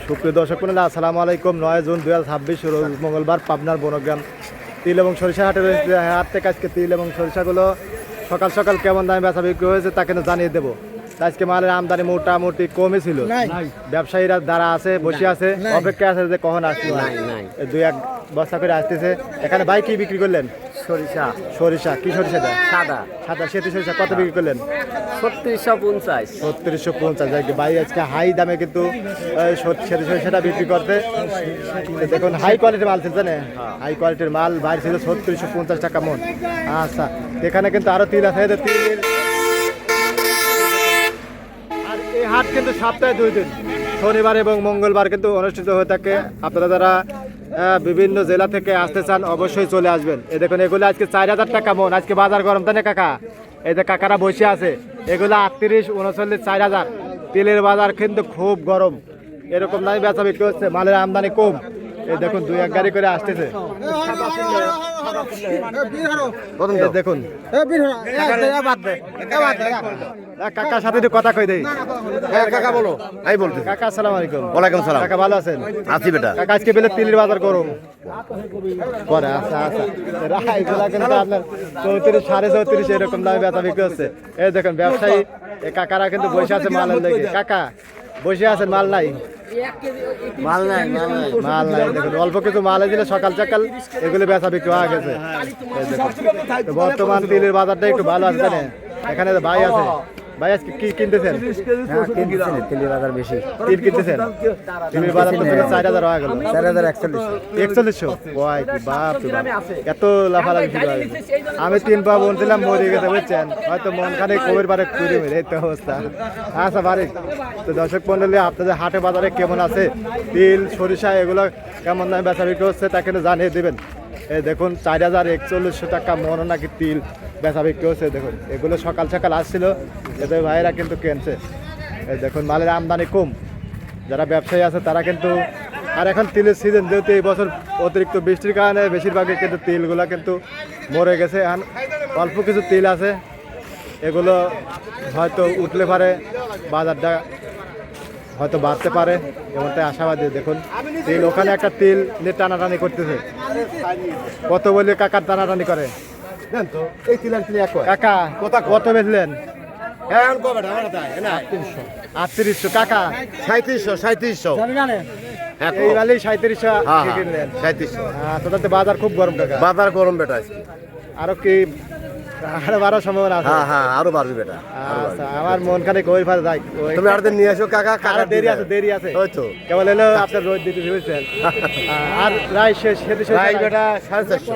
সুপ্রিয় দর্শক মণ্ডলী, আসসালামু আলাইকুম। 9 জুন 2026 রোজ মঙ্গলবার পাবনার বনগ্রাম তিল এবং সরিষা হাটে রয়েছে। হাট থেকে আজকে তিল এবং সরিষাগুলো সকাল সকাল কেমন দামে বেচা বিক্রি হয়েছে তা কিন্তু জানিয়ে দেবো। আজকে মালের আমদানি মোটামুটি কমই ছিল। ব্যবসায়ীরা দ্বারা আছে, বসে আছে, অপেক্ষা আছে যে কখন আসবে। দুই এক বস্তা করে আসতেছে। এখানে ভাই কি বিক্রি করলেন? সরিষা। সরিষা কি সরিষাটা? সাদা সাদা সেতু সরিষা কত বিক্রি করলেন? 3650। 3650। ভাই আজকে হাই দামে কিন্তু সেতু সরিষাটা বিক্রি করতে। দেখুন হাই কোয়ালিটির মাল ছিল, জানেন, হাই কোয়ালিটির মাল ভাই ছিল 3650 টাকা মন। আচ্ছা, এখানে কিন্তু আরো তিল আছে। তিল আর এই হাট কিন্তু সপ্তাহে 2 দিন, শনিবার এবং মঙ্গলবার কিন্তু অনুষ্ঠিত হয়ে থাকে। আপনারা যারা বিভিন্ন জেলা থেকে আসতে চান অবশ্যই চলে আসবেন। এই দেখুন এগুলো আজকে 4000 টাকা মন। আজকে বাজার গরম, তাই না কাকা? এই যে কাকারা বসে আছে, এগুলো 38, 39, 4000। তেলের বাজার কিন্তু খুব গরম, এরকম দামে বেচা বিক্রি হচ্ছে। মালের আমদানি কম। এই দেখুন 2-1 গাড়ি করে আসতেছে। দেখুন কাকার সাথে একটু কথা কই দেই। কাকা বলো, আমি বলতে। কাকা আসসালামু আলাইকুম। ওয়ালাইকুম সালাম। কাকা ভালো আছেন? আছি বেটা। কাকা আজকে বেলে তিলের বাজার গরম করে। আচ্ছা আচ্ছা, রাইগুলা কিন্তু আপনার 34, 34.5 এরকম দামে বেচা বিক্রি হচ্ছে। এই দেখুন ব্যবসায়ী এই কাকারা কিন্তু বসে আছে মালের লেগে। কাকা বসে আছেন, মাল নাই? মাল নাই, মাল নাই। মাল নাই। দেখুন অল্প কিছু মাল দিলে সকাল সকাল এগুলো বেচা বিক্রি হয়ে গেছে। এই দেখুন, তো বর্তমান তিলের বাজারটা একটু ভালো আছে, জানেন। এখানে ভাই আছে। ভাই আজকে কি কিনতেছেন? তেলের বাজার বেশি। তিল কিনতেছেন? তিলের বাজার তো 4000 হয়ে গেল। 4140। ওয়াই কি বাপ রে বাপ, এত লাফালাফি শুরু হয়ে গেছে। আমি 3 পা বলছিলাম মরে গেছে, বুঝছেন, হয়তো মন খানে কবির বারে কুড়ি মেরে এই তো অবস্থা। আচ্ছা বাড়ি তো দর্শক মন্ডলী, আপনাদের হাটে বাজারে কেমন আছে তিল সরিষা এগুলো কেমন দামে বেচা বিক্রি হচ্ছে তা কিন্তু জানিয়ে দেবেন। এই দেখুন 4140 টাকা মন নাকি তিল বেচা বিক্রি হচ্ছে। দেখুন এগুলো সকাল সকাল আসছিল, এদের ভাইয়েরা কিন্তু কিনছে। এই দেখুন মালের আমদানি কম। যারা ব্যবসায়ী আছে তারা কিন্তু, আর এখন তিলের সিজন যেহেতু এই বছর অতিরিক্ত বৃষ্টির কারণে বেশিরভাগই কিন্তু তিলগুলো কিন্তু মরে গেছে। এখন অল্প কিছু তিল আছে, এগুলো হয়তো উঠলে পারে, বাজারটা হয়তো বাড়তে পারে এমনটাই আশাবাদী। দেখুন তিল, ওখানে একটা তিল নিয়ে টানাটানি করতেছে। কত বলে কাকার টানাটানি করে এই তিল আর তিল এক হয়। কাকা কত বেচলেন? হ্যাঁ, আমি কবে ঢাকা তাই না? 3800 কাকা। 3700। এই বালি 3700 হ্যাঁ, কিনলেন। 3700। তোদের বাজার খুব গরম কাকা। বাজার গরম বেটা আজকে। আরো কি আরো বাড়ার সম্ভাবনা আছে? হ্যাঁ হ্যাঁ, আরো বাড়বে বেটা। আচ্ছা, আমার মন খানে কই ফার যাই। তুমি আর দিন নিয়ে এসো কাকা। কাকা দেরি আছে, দেরি আছে। ওই তো কেবল এলো আপনার রোদ দিতে বুঝছেন। আর রাই শেষ সেতু রাই বেটা 450।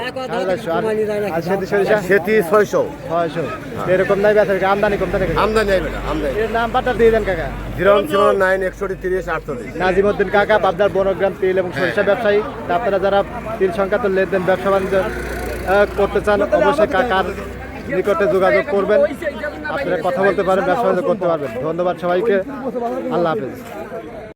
আর সেতু সরিষা সেতি 600। 600 এরকম নাই বেচা বিক্রি। আমদানি কম থাকে। আমদানি নাই বেটা, আমদানি। এর নাম্বারটা দিয়ে দেন কাকা। 079 130 48। নাজিমউদ্দিন কাকা, পাবনার বনগ্রাম তিল এবং সরিষা ব্যবসায়ী। তা আপনারা যারা তিল সংক্রান্ত লেনদেন ব্যবসা বাণিজ্য করতে চান অবশ্যই কাকার নিকটে যোগাযোগ করবেন। আপনারা কথা বলতে পারেন, ব্যবসা বাণিজ্য করতে পারবেন। ধন্যবাদ সবাইকে, আল্লাহ হাফেজ।